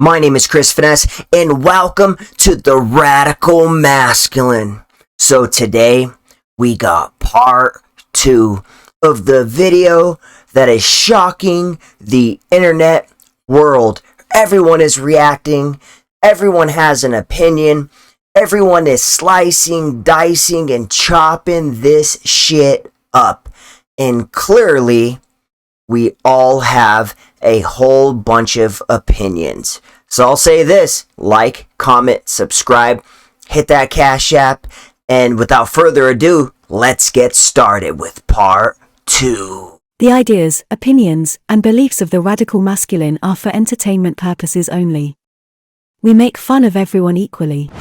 My name is Finesse, and welcome to the Radical Masculine. So today, we got part 2 of the video that is shocking the internet world. Everyone is reacting, everyone has an opinion, everyone is slicing, dicing, and chopping this shit up. And clearly, we all have a whole bunch of opinions. So I'll say this: like, comment, subscribe, hit that Cash App, and without further ado, let's get started with part 2. The ideas, opinions, and beliefs of the radical masculine are for entertainment purposes only. We make fun of everyone equally.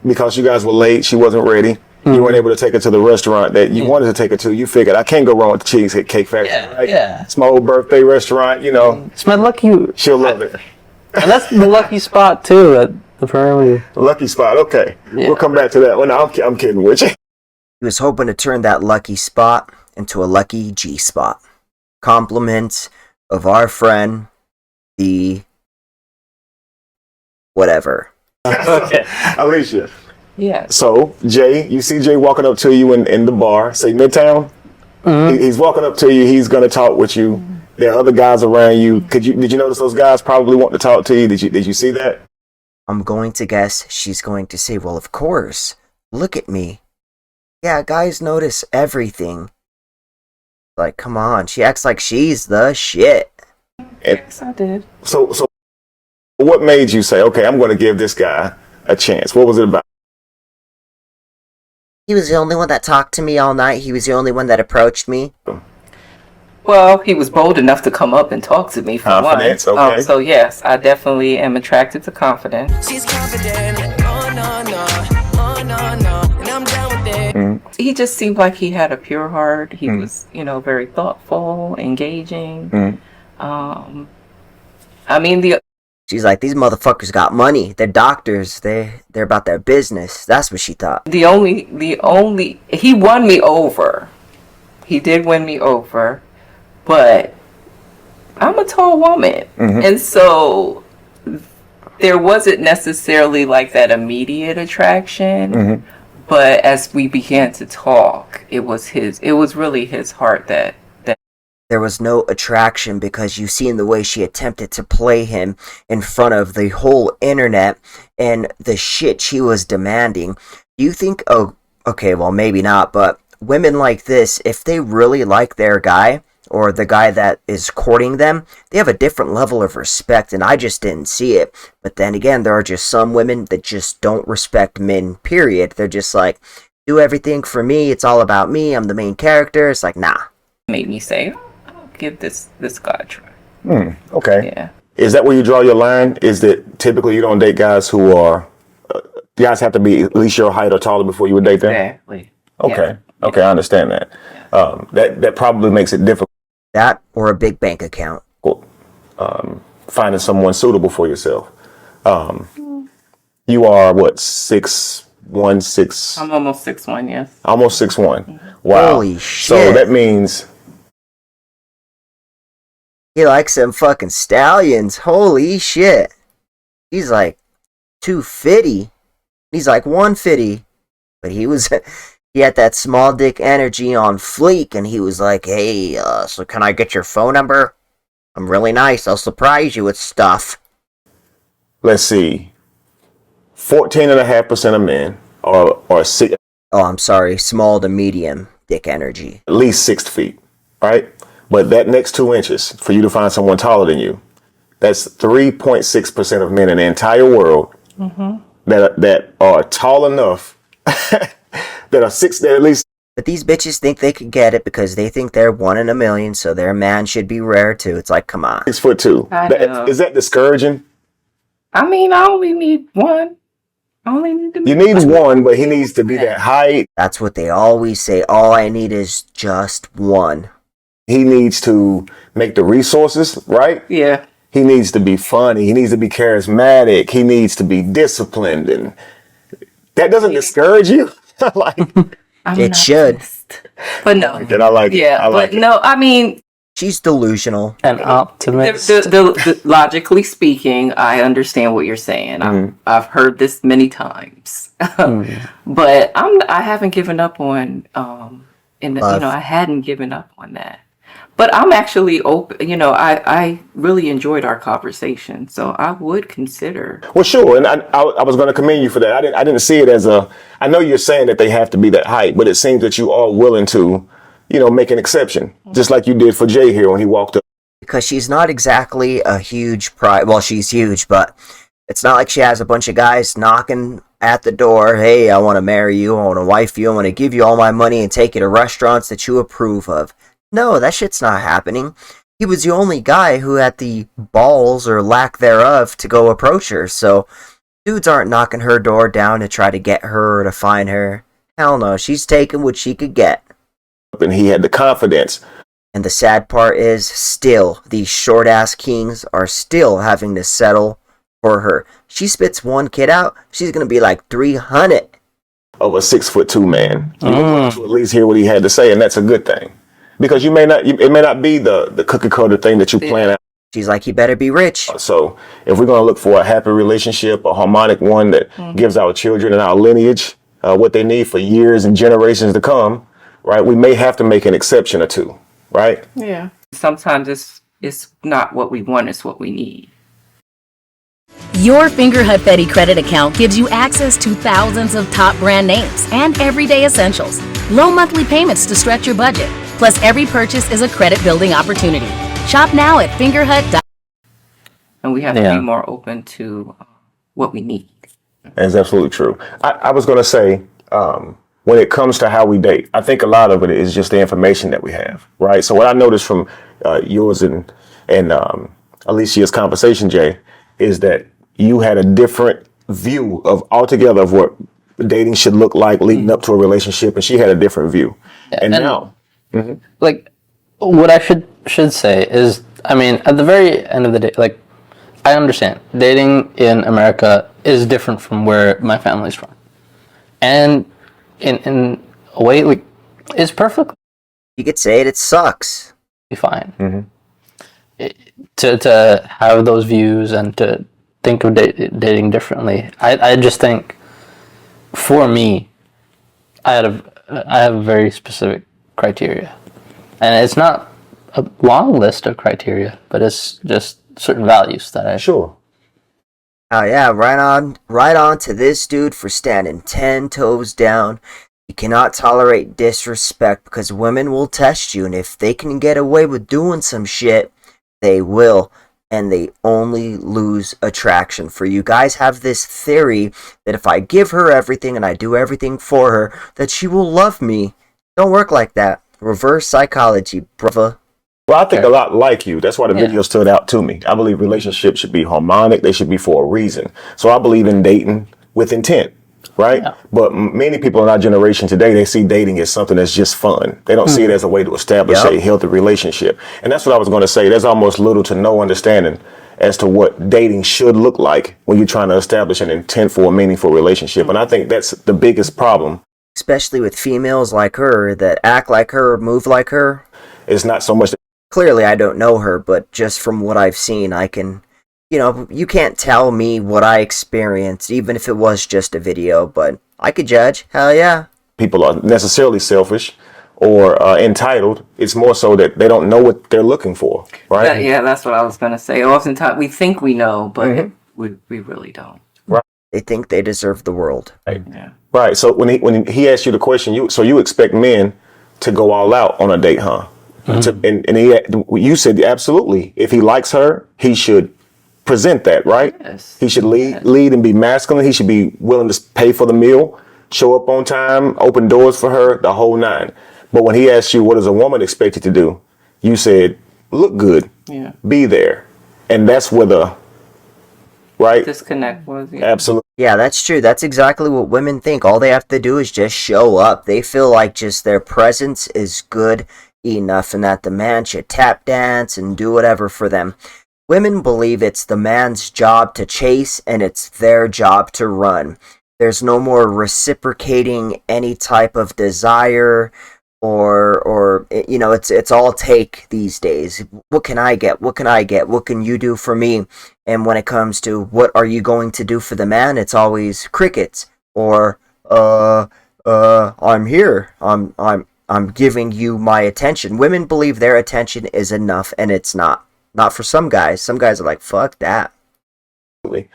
Because you guys were late, she wasn't ready. You weren't able to take her to the restaurant that you wanted to take her to. You figured, I can't go wrong with the CheeseCake Factory, right? Yeah. It's my old birthday restaurant, you know. It's my lucky. She'll love it. And that's the lucky spot too. Apparently. Lucky spot, okay. Yeah. We'll come back to that one. No, I'm kidding with you. He was hoping to turn that lucky spot into a lucky G spot. Compliments of our friend, the whatever. Okay. Alicia. Yeah. So, Jay, you see Jay walking up to you in the bar, say Midtown? Mm-hmm. He's walking up to you, he's going to talk with you. There are other guys around you. Did you notice those guys probably want to talk to you? Did you see that? I'm going to guess she's going to say, well, of course. Look at me. Yeah, guys notice everything. Like, come on. She acts like she's the shit. Yes, I did. So what made you say, okay, I'm going to give this guy a chance? What was it about? He was the only one that talked to me all night. He was the only one that approached me. Well, he was bold enough to come up and talk to me for Confidence, one. okay. So yes, I definitely am attracted to confidence. She's confident. Oh no no, oh no no, and I'm down with it. He just seemed like he had a pure heart. He was, very thoughtful, engaging. I mean, She's like, these motherfuckers got money. They're doctors. They're about their business. That's what she thought. the only he won me over. He did win me over, but I'm a tall woman, and so there wasn't necessarily like that immediate attraction. But as we began to talk, it was really his heart that. There was no attraction because you seen the way she attempted to play him in front of the whole internet and the shit she was demanding. Do you think, oh, okay, well, maybe not, but women like this, if they really like their guy or the guy that is courting them, they have a different level of respect, and I just didn't see it. But then again, there are just some women that just don't respect men, period. They're just like, do everything for me, it's all about me, I'm the main character. It's like, nah. Made me say, I'll give this guy a try. Okay. Yeah. Is that where you draw your line? Is that typically you don't date guys who are, guys have to be at least your height or taller before you would date them? Exactly. Okay. Yeah. Okay, I understand that. That probably makes it difficult. That or a big bank account. Finding someone suitable for yourself. You are what, 6'1", 6? I'm almost 6'1", yes. Almost 6'1". Wow. Holy So shit. that means He likes them fucking stallions. Holy shit. He's like 250. He's like 150. But he had that small dick energy on fleek, and he was like, hey, so can I get your phone number? I'm really nice. I'll surprise you with stuff. let's see, 14.5% of men are six, Oh, I'm sorry. Small to medium dick energy. at least 6 feet, right? But that next 2 inches for you to find someone taller than you, that's 3.6% of men in the entire world that are tall enough that at least. But these bitches think they could get it because they think they're 1 in a million, so their man should be rare too. It's like, come on. 6'2". I know. Is that discouraging? I mean, I only need one. I only need to You need one, but he needs to be that height. That's what they always say. All I need is just one. He needs to make the resources, right? Yeah. He needs to be funny. He needs to be charismatic. He needs to be disciplined. And that doesn't discourage you. Like, I'm It an should. optimist. But no. and I like it. Yeah, I like but it. no, I mean, She's delusional. An optimist. logically speaking, I understand what you're saying. I've heard this many times, but I haven't given up on I hadn't given up on that. But I'm actually open. I really enjoyed our conversation, so I would consider. Well, sure, and I was going to commend you for that. I didn't see it as a. I know you're saying that they have to be that height, but it seems that you are willing to, make an exception, just like you did for Jay here when he walked up. Because she's not exactly a huge prize. Well, she's huge, but it's not like she has a bunch of guys knocking at the door. Hey, I want to marry you. I want to wife you. I want to give you all my money and take you to restaurants that you approve of. No, that shit's not happening. He was the only guy who had the balls or lack thereof to go approach her. So dudes aren't knocking her door down to try to get her or to find her. Hell no, she's taking what she could get. And he had the confidence. And the sad part is, still, these short-ass kings are still having to settle for her. She spits one kid out, she's going to be like 300. Of a 6'2" man. You want to at least hear what he had to say, and that's a good thing. Because it may not be the cookie cutter thing that you plan out. She's like, he better be rich. So if we're going to look for a happy relationship, a harmonic one that gives our children and our lineage what they need for years and generations to come, right? We may have to make an exception or two, right? Yeah. Sometimes it's not what we want; it's what we need. Your Fingerhut Fetty credit account gives you access to thousands of top brand names and everyday essentials. Low monthly payments to stretch your budget. Plus, every purchase is a credit building opportunity. Shop now at fingerhut.com. And we have to be more open to what we need. That's absolutely true. I was going to say, when it comes to how we date, I think a lot of it is just the information that we have, right? So what I noticed from yours and Alicia's conversation, Jay, is that you had a different view of altogether of what dating should look like leading up to a relationship, and she had a different view. And now, like, what I should say is, I mean, at the very end of the day, like, I understand dating in America is different from where my family's from, and in a way, like, it's perfectly You could say it sucks. fine to have those views and to think of dating differently. I just think, for me, I have a very specific criteria, and it's not a long list of criteria, but it's just certain values that I sure. Oh yeah, right on to this dude for standing 10 toes down. You cannot tolerate disrespect because women will test you, and if they can get away with doing some shit, they will, and they only lose attraction. For you guys have this theory that if I give her everything and I do everything for her, that she will love me. Don't work like that. Reverse psychology, brother. Well, I think a lot like you. That's why the video stood out to me. I believe relationships should be harmonic. They should be for a reason. So I believe in dating with intent, right? Yeah. But many people in our generation today, they see dating as something that's just fun. They don't see it as a way to establish a healthy relationship. And that's what I was going to say. There's almost little to no understanding as to what dating should look like when you're trying to establish an intent for a meaningful relationship. And I think that's the biggest problem. Especially with females like her that act like her, move like her. It's not so much that clearly I don't know her, but just from what I've seen, I can, you can't tell me what I experienced, even if it was just a video, but I could judge. Hell yeah. People are necessarily selfish or entitled. It's more so that they don't know what they're looking for, right? Yeah, that's what I was going to say. Oftentimes we think we know, but we really don't. Right. They think they deserve the world. Right. Yeah. Right. So when he asked you the question, you expect men to go all out on a date, huh? You said absolutely. If he likes her, he should present that, right? Yes. He should lead and be masculine. He should be willing to pay for the meal, show up on time, open doors for her, the whole nine. But when he asked you, what does a woman expect you to do? You said, look good, be there. And that's where right? Disconnect was. Yeah. Absolutely. Yeah, that's true. That's exactly what women think. All they have to do is just show up. They feel like just their presence is good enough and that the man should tap dance and do whatever for them. Women believe it's the man's job to chase and it's their job to run. There's no more reciprocating any type of desire or you know, it's all take these days. What can I get? What can I get? What can you do for me? And when it comes to what are you going to do for the man, it's always crickets or I'm here. I'm giving you my attention. Women believe their attention is enough and it's not. Not for some guys. Some guys are like, fuck that.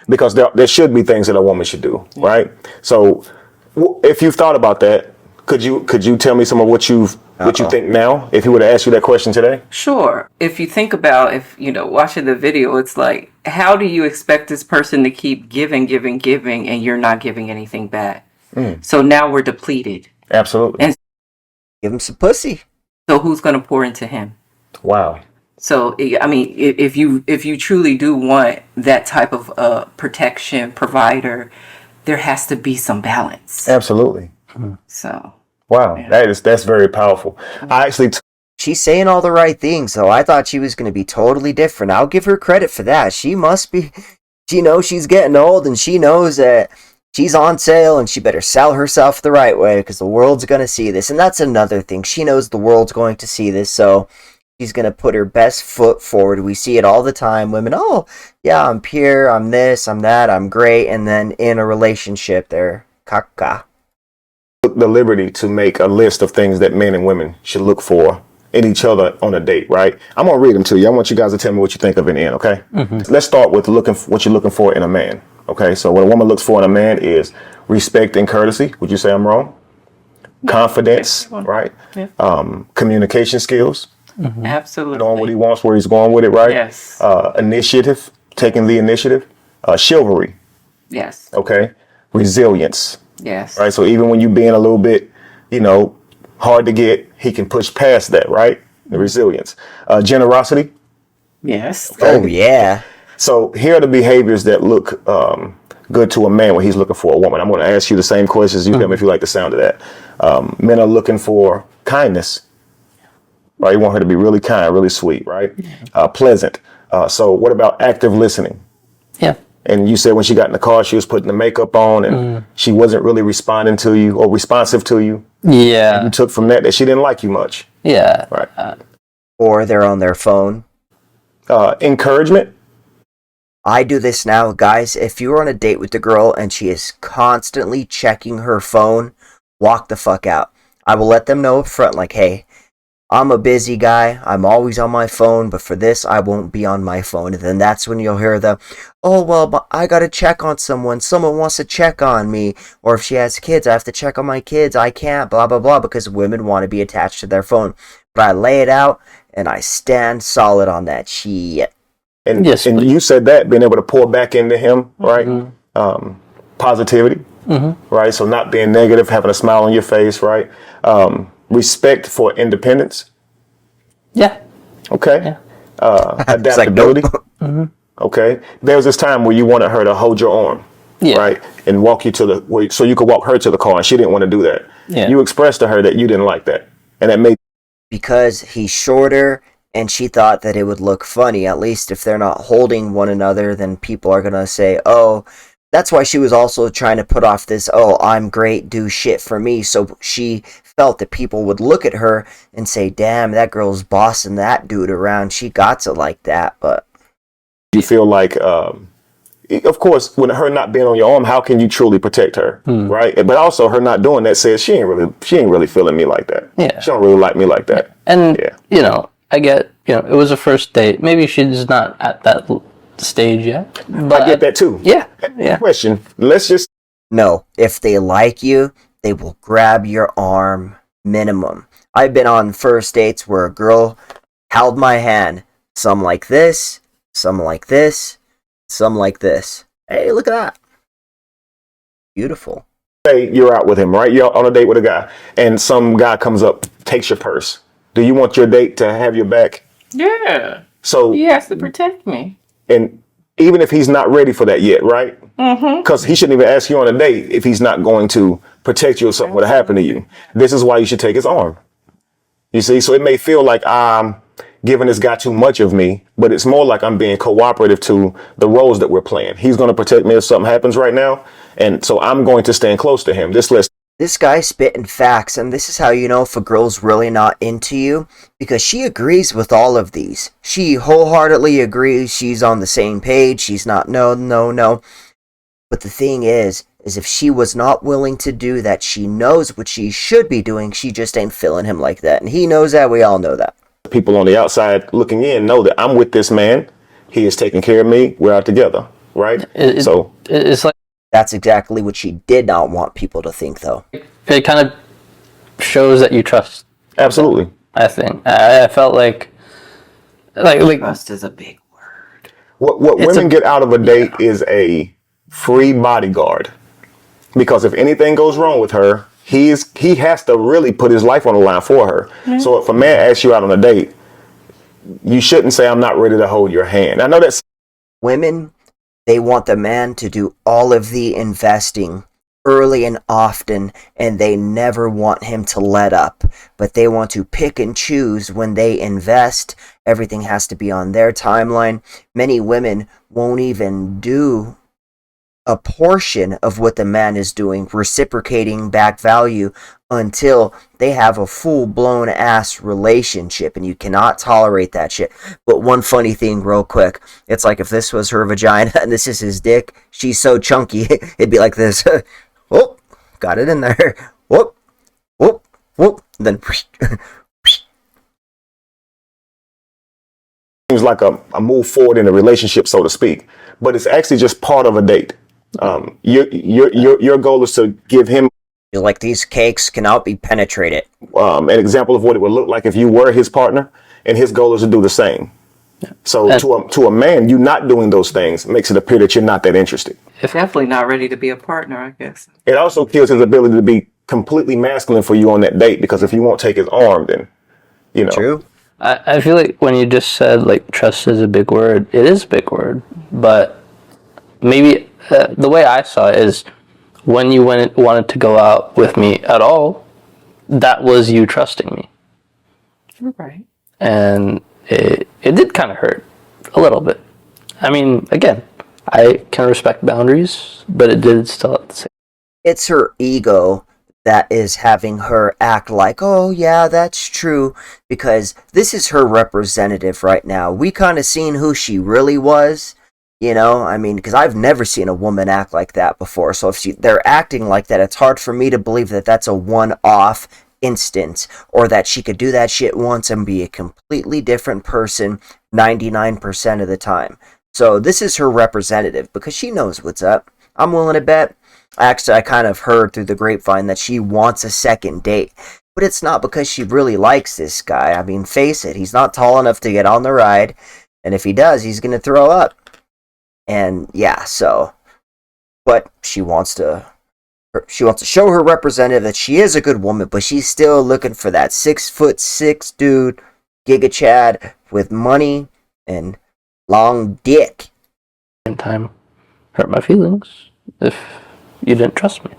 Because there should be things that a woman should do, right? So if you've thought about that, could you tell me some of what you think now? If he would have asked you that question today, Sure. If you think about, if you know, watching the video, it's like, how do you expect this person to keep giving, and you're not giving anything back? So now we're depleted. absolutely. And Give him some pussy. so who's going to pour into him? Wow. So I mean, if you truly do want that type of protection provider, there has to be some balance. Absolutely. So Wow. Yeah. That's very powerful. I actually She's saying all the right things, though. I thought she was going to be totally different. I'll give her credit for that. She must be. She knows she's getting old, and she knows that she's on sale, and she better sell herself the right way because the world's going to see this. And that's another thing. She knows the world's going to see this, so she's going to put her best foot forward. We see it all the time. Women, oh, yeah, I'm pure, I'm this, I'm that, I'm great. And then in a relationship, they're caca. took the liberty to make a list of things that men and women should look for in each other on a date, right? I'm going to read them to you. I want you guys to tell me what you think of in the end, okay? Let's start with what you're looking for in a man, okay? So what a woman looks for in a man is respect and courtesy. Would you say I'm wrong? Confidence, right? Yeah. Communication skills, Absolutely. knowing what he wants, where he's going with it, right? Yes. Initiative, taking the initiative. Chivalry, Yes. okay? Resilience, Yes. right? So even when you being a little bit, hard to get, he can push past that, right? The resilience. Generosity. Yes. Oh, yeah. So here are the behaviors that look good to a man when he's looking for a woman. I'm going to ask you the same questions. You tell me if you like the sound of that. Men are looking for kindness, right? You want her to be really kind, really sweet, right? Pleasant. So what about active listening? Yeah. And you said when she got in the car, she was putting the makeup on and she wasn't really responding to you or responsive to you. Yeah. You took from that she didn't like you much. Yeah. Right. Or they're on their phone. Encouragement. I do this now, guys. If you're on a date with the girl and she is constantly checking her phone, walk the fuck out. I will let them know up front, like, hey, I'm a busy guy. I'm always on my phone, but for this, I won't be on my phone. And then that's when you'll hear oh, well, but I gotta check on someone. Someone wants to check on me. Or if she has kids, I have to check on my kids. I can't, blah, blah, blah, because women want to be attached to their phone. But I lay it out, and I stand solid on that shit. And, Yes, and you said that, being able to pour back into him, right? Positivity, right? So not being negative, having a smile on your face, right? Respect for independence. Yeah. Okay. Yeah. Adaptability. Okay. There was this time where you wanted her to hold your arm, Yeah. right? And walk you so you could walk her to the car, and she didn't want to do that. Yeah. You expressed to her that you didn't like that. And that made Because he's shorter, and she thought that it would look funny. At least if they're not holding one another, then people are gonna say, oh, that's why she was also trying to put off this, oh, I'm great, do shit for me. So she felt that people would look at her and say, damn, that girl's bossing that dude around. She got it like that. But you feel like, of course, when her not being on your arm, how can you truly protect her, right? But also her not doing that says she ain't really feeling me like that. Yeah. She don't really like me like that. And, Yeah. I get, it was a first date. Maybe she's not at that stage yet. But I get that too. Yeah. Yeah. Question. Let's just no, if they like you, they will grab your arm minimum. I've been on first dates where a girl held my hand. Some like this, some like this, some like this. Hey, look at that. Beautiful. say you're out with him, right? You're on a date with a guy, and some guy comes up, takes your purse. Do you want your date to have your back? Yeah. So He has to protect me. and even if he's not ready for that yet, right? Because he shouldn't even ask you on a date if he's not going to protect you if something would have happened to you. This is why you should take his arm. You see, so it may feel like I'm giving this guy too much of me, but it's more like I'm being cooperative to the roles that we're playing. He's going to protect me if something happens right now, and so I'm going to stand close to him. This guy's spitting facts, and this is how you know if a girl's really not into you, because she agrees with all of these. She wholeheartedly agrees. She's on the same page. She's not, no. But the thing is if she was not willing to do that, she knows what she should be doing. She just ain't feeling him like that, and he knows that. We all know that. People on the outside looking in know that I'm with this man. He is taking care of me. We're out together, right? So it's like, that's exactly what she did not want people to think, though. it kind of shows that you trust. Absolutely. I think I felt like Trust is a big word. What women get out of a date is a free bodyguard, because if anything goes wrong with her, he has to really put his life on the line for her. Mm-hmm. So if a man asks you out on a date, you shouldn't say, I'm not ready to hold your hand. I know that's women, they want the man to do all of the investing early and often, and they never want him to let up, but they want to pick and choose when they invest. Everything has to be on their timeline. Many women won't even do a portion of what the man is doing, reciprocating back value, until they have a full-blown ass relationship, and you cannot tolerate that shit. But one funny thing real quick, it's like if this was her vagina and this is his dick, she's so chunky, it'd be like this. Whoop, got it in there. Whoop, whoop, whoop, then seems like a move forward in a relationship, so to speak, but it's actually just part of a date. Your goal is to give him, like, these cakes cannot be penetrated. An example of what it would look like if you were his partner, and his goal is to do the same. Yeah. So to a man, you not doing those things makes it appear that you're not that interested. Definitely not ready to be a partner, I guess. It also kills his ability to be completely masculine for you on that date, because if you won't take his arm, then, you know. True. I feel like when you just said, like, trust is a big word, it is a big word, but maybe the way I saw it is, when you wanted to go out with me at all, that was you trusting me. You're right. And it did kind of hurt a little bit. I mean, again, I can respect boundaries, but it did still have to say. It's her ego that is having her act like, oh yeah, that's true, because this is her representative right now. We kind of seen who she really was, you know, I mean, because I've never seen a woman act like that before, so if they're acting like that, it's hard for me to believe that that's a one-off instance, or that she could do that shit once and be a completely different person 99% of the time. So this is her representative, because she knows what's up. I'm willing to bet. Actually, I kind of heard through the grapevine that she wants a second date. But it's not because she really likes this guy. I mean, face it, he's not tall enough to get on the ride. And if he does, he's going to throw up. And yeah, so. But she wants to show her representative that she is a good woman, but she's still looking for that 6'6" dude, Giga Chad, with money and long dick. Same time, hurt my feelings if you didn't trust me.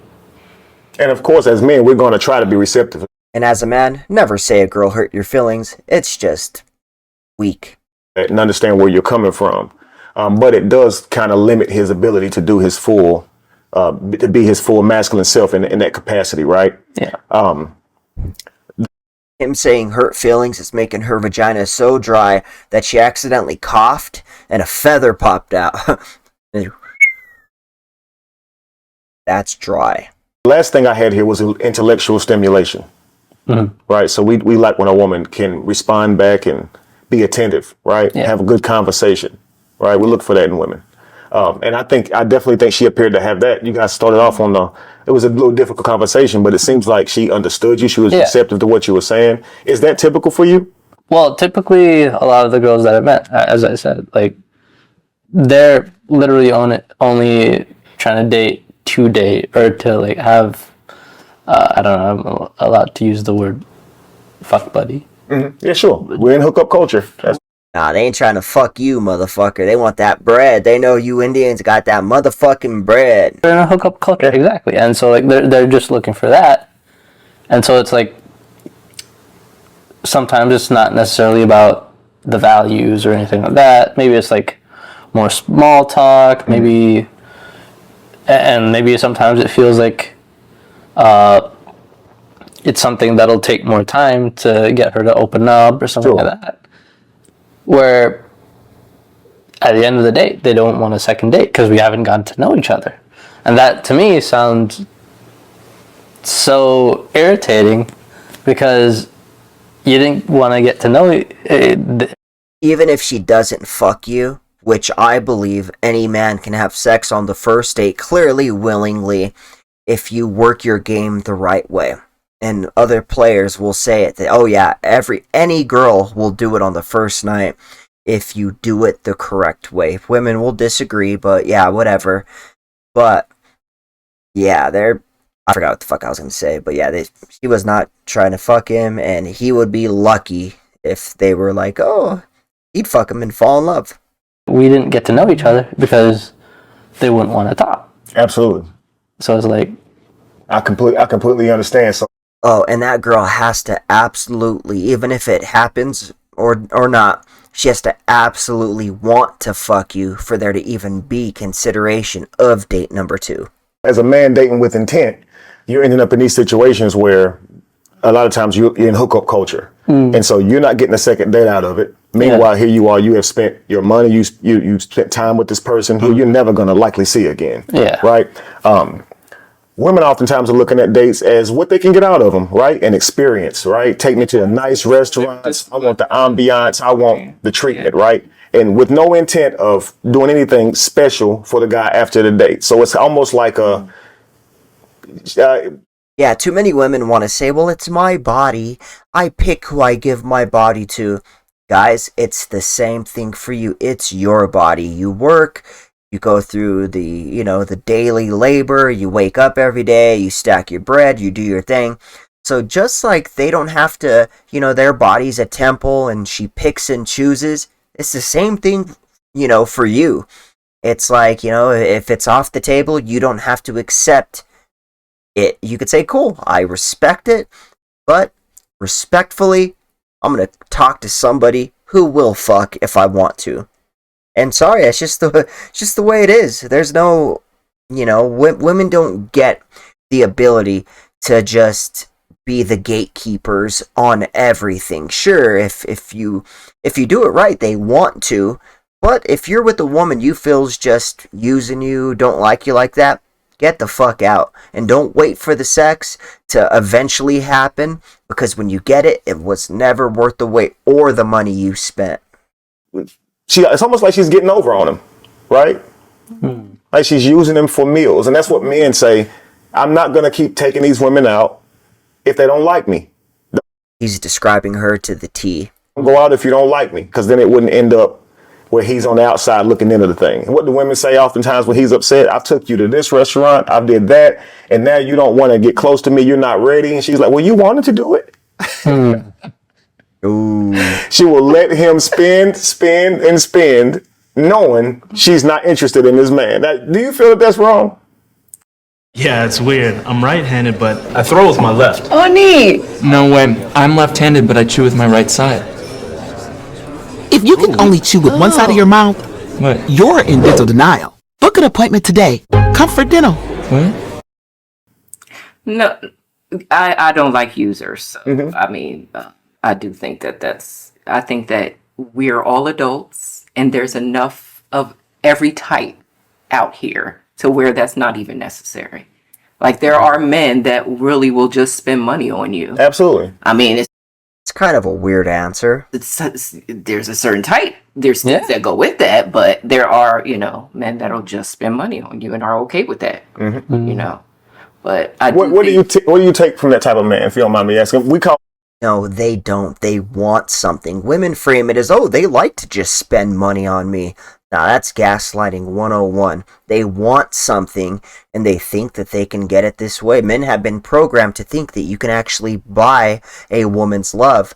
And of course, as men, we're going to try to be receptive. And as a man, never say a girl hurt your feelings. It's just weak. And understand where you're coming from. But it does kind of limit his ability to do his full, to be his full masculine self in that capacity, right? Yeah. Him saying hurt feelings is making her vagina so dry that she accidentally coughed and a feather popped out. That's dry. The last thing I had here was intellectual stimulation. Mm-hmm. Right? So we like when a woman can respond back and be attentive, right? Yeah. Have a good conversation, right? We look for that in women. And I definitely think she appeared to have that. You guys started off it was a little difficult conversation, but it seems like she understood you. She was receptive to what you were saying. Is that typical for you? Well, typically a lot of the girls that I met, as I said, like, they're literally only trying to date to date, or to, like, have, I don't know, I'm allowed to use the word fuck buddy. Mm-hmm. Yeah, sure. We're in hookup culture. Nah, they ain't trying to fuck you, motherfucker. They want that bread. They know you Indians got that motherfucking bread. They're in a hookup culture, exactly. And so like they're just looking for that. And so it's like sometimes it's not necessarily about the values or anything like that. Maybe it's like more small talk, maybe, and maybe sometimes it feels like it's something that'll take more time to get her to open up or something like that. Where at the end of the day, they don't want a second date because we haven't gotten to know each other. And that to me sounds so irritating because you didn't want to get to know even if she doesn't fuck you, which I believe any man can have sex on the first date clearly, willingly, if you work your game the right way. And other players will say it, that, oh yeah, any girl will do it on the first night if you do it the correct way. Women will disagree, but yeah, whatever. But yeah, I forgot what the fuck I was gonna say, but yeah, she was not trying to fuck him, and he would be lucky if they were like, oh, he'd fuck him and fall in love. We didn't get to know each other because they wouldn't want to talk. Absolutely. So it's like, I completely understand. So. Oh, and that girl has to absolutely, even if it happens or not, she has to absolutely want to fuck you for there to even be consideration of date number 2. As a man dating with intent, you're ending up in these situations where a lot of times you're in hookup culture. And so you're not getting a second date out of it. Meanwhile, here you are, you have spent your money, you spent time with this person who you're never going to likely see again. Yeah. Right? Women oftentimes are looking at dates as what they can get out of them, right? An experience, right? Take me to a nice restaurant. I want the ambiance. I want the treatment, right? And with no intent of doing anything special for the guy after the date. So it's almost like a... yeah, too many women want to say, well, it's my body. I pick who I give my body to. Guys, it's the same thing for you. It's your body. You work... You go through the daily labor, you wake up every day, you stack your bread, you do your thing. So just like they don't have to, their body's a temple and she picks and chooses, it's the same thing, for you. It's like, if it's off the table, you don't have to accept it. You could say, cool, I respect it, but respectfully, I'm going to talk to somebody who will fuck if I want to. And sorry, it's just the way it is. There's no, women don't get the ability to just be the gatekeepers on everything. Sure, if you do it right, they want to. But if you're with a woman you feel's just using you, don't like you like that, get the fuck out. And don't wait for the sex to eventually happen, because when you get it, it was never worth the wait or the money you spent. It's almost like she's getting over on him, right? Like she's using him for meals. And that's what men say. I'm not going to keep taking these women out if they don't like me. He's describing her to the T. Don't go out if you don't like me, because then it wouldn't end up where he's on the outside looking into the thing. And what do women say oftentimes when he's upset? I took you to this restaurant, I did that, and now you don't want to get close to me, you're not ready. And she's like, well, you wanted to do it. Ooh. She will let him spend, knowing she's not interested in this man. Now, do you feel that that's wrong? Yeah, it's weird. I'm right-handed, but I throw with my left. Oh, neat. No way. I'm left-handed, but I chew with my right side. If you can only chew with one side of your mouth, What? you're in dental denial. Book an appointment today. Comfort Dental. What? No, I don't like users. So, I mean, I do think I think that we're all adults and there's enough of every type out here to where that's not even necessary. Like there are men that really will just spend money on you. Absolutely. I mean, It's kind of a weird answer. there's a certain type. There's things that go with that, but there are, men that'll just spend money on you and are okay with that. But What do you take from that type of man, if you don't mind me asking? No, they don't. They want something. Women frame it as, oh, they like to just spend money on me. Now, that's gaslighting 101. They want something, and they think that they can get it this way. Men have been programmed to think that you can actually buy a woman's love.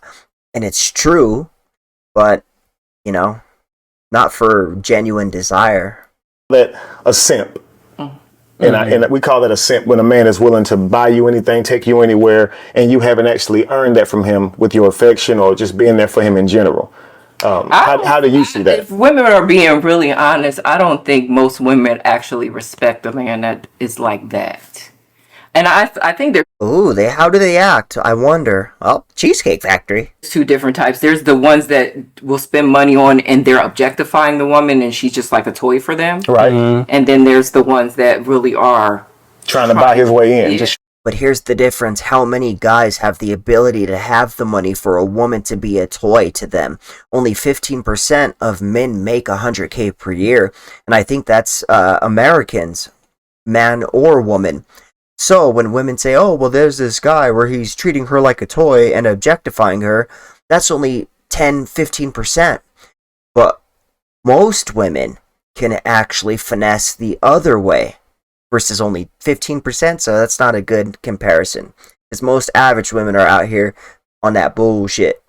And it's true, but you know, not for genuine desire. That a simp. And we call that a simp when a man is willing to buy you anything, take you anywhere, and you haven't actually earned that from him with your affection or just being there for him in general. How do you see that? If women are being really honest, I don't think most women actually respect a man that is like that. And I think there's How do they act? I wonder. Oh, Cheesecake Factory. two different types. There's the ones that will spend money on and they're objectifying the woman and she's just like a toy for them. Right. And then there's the ones that really are Trying to buy his way in. Yeah. But here's the difference. How many guys have the ability to have the money for a woman to be a toy to them? Only 15% of men make $100K per year. And I think that's Americans, man or woman. So when women say, oh, well, there's this guy where he's treating her like a toy and objectifying her, that's only 10, 15%. But most women can actually finesse the other way versus only 15%. So that's not a good comparison. Because most average women are out here on that bullshit.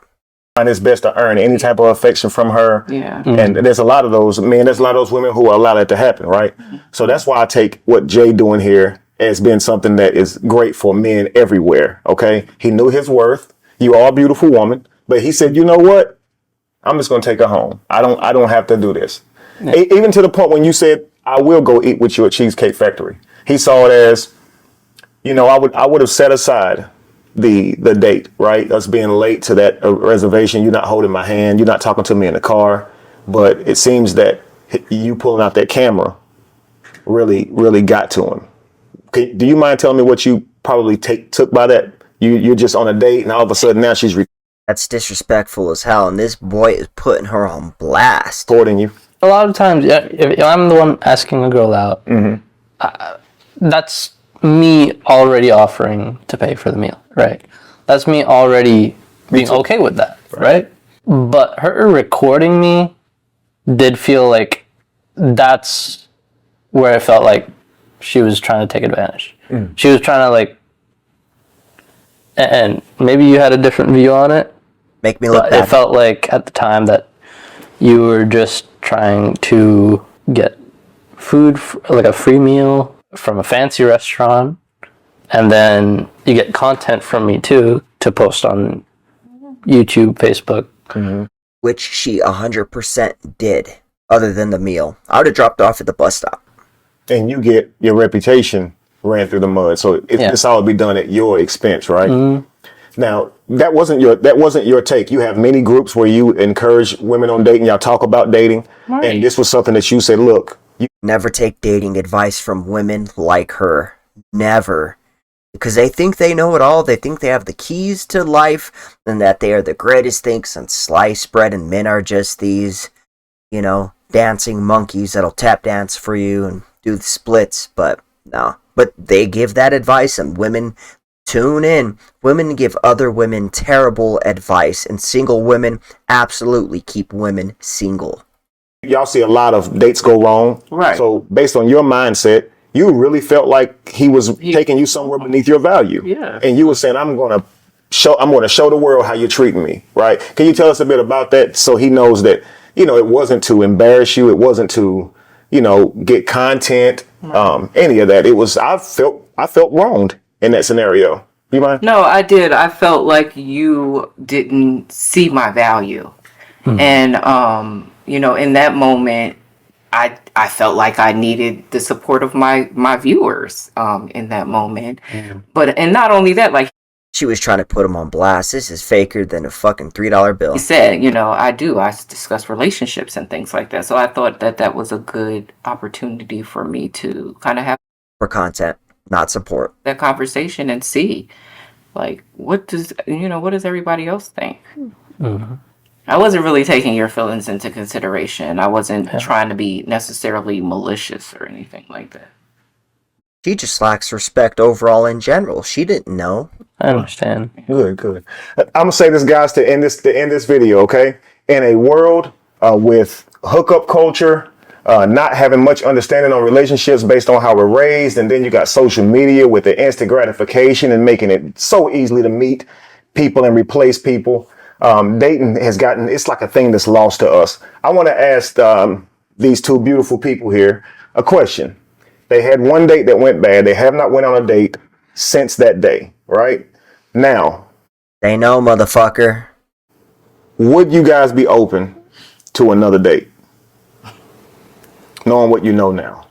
And it's best to earn any type of affection from her. Yeah. And there's a lot of those men, there's a lot of those women who allow that to happen, right? So that's why I take what Jay doing here as being something that is great for men everywhere. Okay. He knew his worth. You are a beautiful woman, but he said, you know what? I'm just going to take her home. I don't have to do this. Yeah. Even to the point when you said, I will go eat with you at Cheesecake Factory. He saw it as, you know, I would have set aside the date, right? Us being late to that reservation. You're not holding my hand. You're not talking to me in the car. But it seems that you pulling out that camera really, really got to him. Do you mind telling me what you probably took by that? You're just on a date and all of a sudden now she's That's disrespectful as hell, and this boy is putting her on blast. recording you. A lot of times, yeah, if I'm the one asking a girl out, that's me already offering to pay for the meal, right? That's me already being okay with that, right? But her recording me did feel like that's where I felt like she was trying to take advantage. She was trying to like, and maybe you had a different view on it. Make me look but bad. it felt like at the time that you were just trying to get food, like a free meal from a fancy restaurant, and then you get content from me too to post on YouTube, Facebook. Which she 100% did, other than the meal. I would have dropped off at the bus stop. And you get your reputation ran through the mud. So it's all be done at your expense, right? Now, that wasn't your take. You have many groups where you encourage women on dating. Y'all talk about dating. Right. And this was something that you said, look. You never take dating advice from women like her. Never. Because they think they know it all. They think they have the keys to life and that they are the greatest things since sliced bread, and men are just these, you know, dancing monkeys that'll tap dance for you and do the splits. But no. But they give that advice, and women tune in. Women give other women terrible advice, and single women absolutely keep women single. Y'all see a lot of dates go wrong. Right. So based on your mindset, you really felt like he was taking you somewhere beneath your value. Yeah. And you were saying, I'm going to show the world how you're treating me. Right. Can you tell us a bit about that so he knows that, you know, it wasn't to embarrass you. It wasn't to, you know, get content, any of that. It was, I felt wronged in that scenario. You mind? No, I did. I felt like you didn't see my value. And, you know, in that moment, I felt like I needed the support of my viewers in that moment. But, and not only that, like She was trying to put him on blast. This is faker than a fucking $3 bill. he said, you know, I discuss relationships and things like that. So I thought that was a good opportunity for me to kind of have For content, not support. that conversation and see, like, what does everybody else think? I wasn't really taking your feelings into consideration. I wasn't trying to be necessarily malicious or anything like that. She just lacks respect overall in general. She didn't know. I understand. Good. I'm gonna say this, guys, to end this video, okay? In a world with hookup culture, not having much understanding on relationships based on how we're raised, and then you got social media with the instant gratification and making it so easily to meet people and replace people. Dating has gotten, it's like a thing that's lost to us. I want to ask these two beautiful people here a question. They had one date that went bad. They have not went on a date since that day, right? Now, They know, motherfucker. would you guys be open to another date? Knowing what you know now.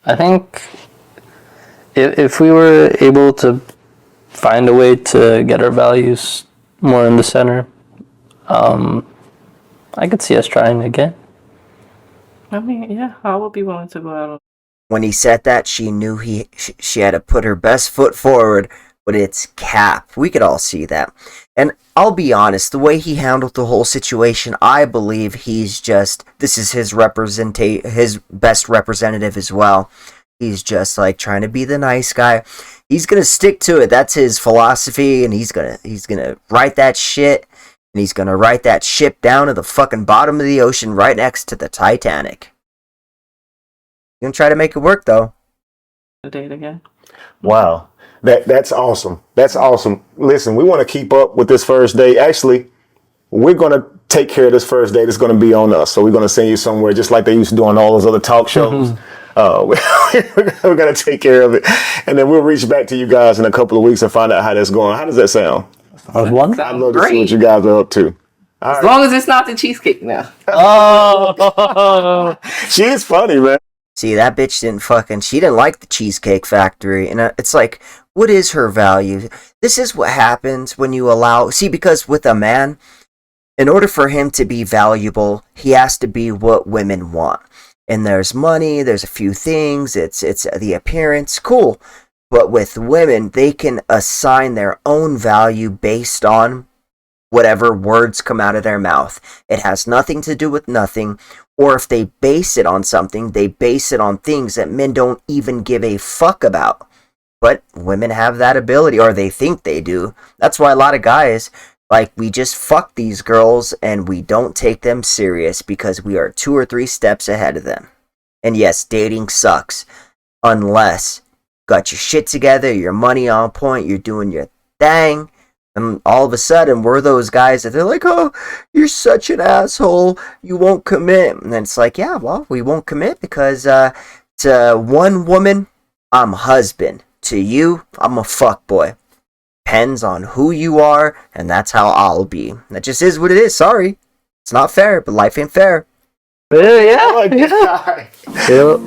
I think if we were able to find a way to get our values more in the center, I could see us trying again. I mean, yeah, I would be willing to go out on. When he said that, she knew she had to put her best foot forward, but it's cap. We could all see that. And I'll be honest, the way he handled the whole situation, I believe this is his best representative as well. He's just like trying to be the nice guy. He's gonna stick to it. That's his philosophy, and he's gonna write that shit, and he's gonna write that ship down to the fucking bottom of the ocean right next to the Titanic. He's gonna try to make it work though. A date again. Wow. That's awesome. That's awesome. Listen, we want to keep up with this first date. Actually, we're going to take care of this first date. It's going to be on us. So we're going to send you somewhere just like they used to do on all those other talk shows. We're going to take care of it. And then we'll reach back to you guys in a couple of weeks and find out how that's going. How does that sound? I'd love to see what you guys are up to. As long as it's not the cheesecake now. Oh, she is funny, man. See, that bitch she didn't like the Cheesecake Factory. And it's like, what is her value? This is what happens when you because with a man, in order for him to be valuable, he has to be what women want. And there's money, there's a few things, it's the appearance, cool. But with women, they can assign their own value based on whatever words come out of their mouth. It has nothing to do with nothing. Or if they base it on something, they base it on things that men don't even give a fuck about. But women have that ability, or they think they do. That's why a lot of guys, we just fuck these girls and we don't take them serious because we are 2 or 3 steps ahead of them. And yes, dating sucks. Unless you got your shit together, your money on point, you're doing your thing. And all of a sudden, we're those guys that they're like, oh, you're such an asshole, you won't commit. And then it's like, yeah, well, we won't commit because to one woman, I'm husband. To you, I'm a fuckboy. Depends on who you are, and that's how I'll be. That just is what it is, sorry. It's not fair, but life ain't fair. yeah.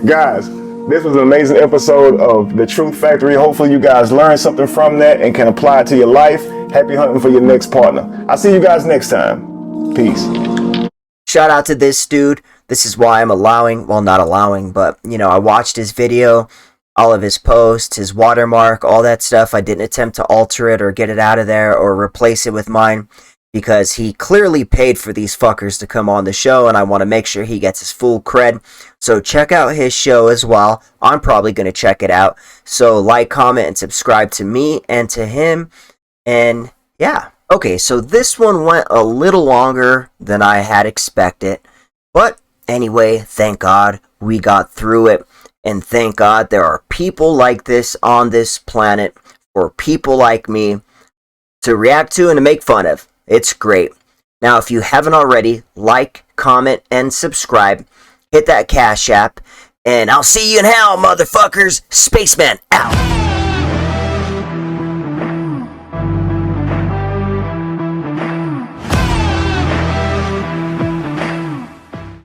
Guys, this was an amazing episode of The Truth Factory. Hopefully you guys learned something from that and can apply it to your life. Happy hunting for your next partner. I'll see you guys next time. Peace. Shout out to this dude. This is why I'm not allowing, but, I watched his video, all of his posts, his watermark, all that stuff. I didn't attempt to alter it or get it out of there or replace it with mine because he clearly paid for these fuckers to come on the show, and I want to make sure he gets his full cred. So check out his show as well. I'm probably going to check it out. So like, comment, and subscribe to me and to him. And yeah. Okay, so this one went a little longer than I had expected. But anyway, thank God we got through it. And thank God there are people like this on this planet for people like me to react to and to make fun of. It's great. Now, if you haven't already, like, comment, and subscribe. Hit that Cash App. And I'll see you in hell, motherfuckers. Spaceman out.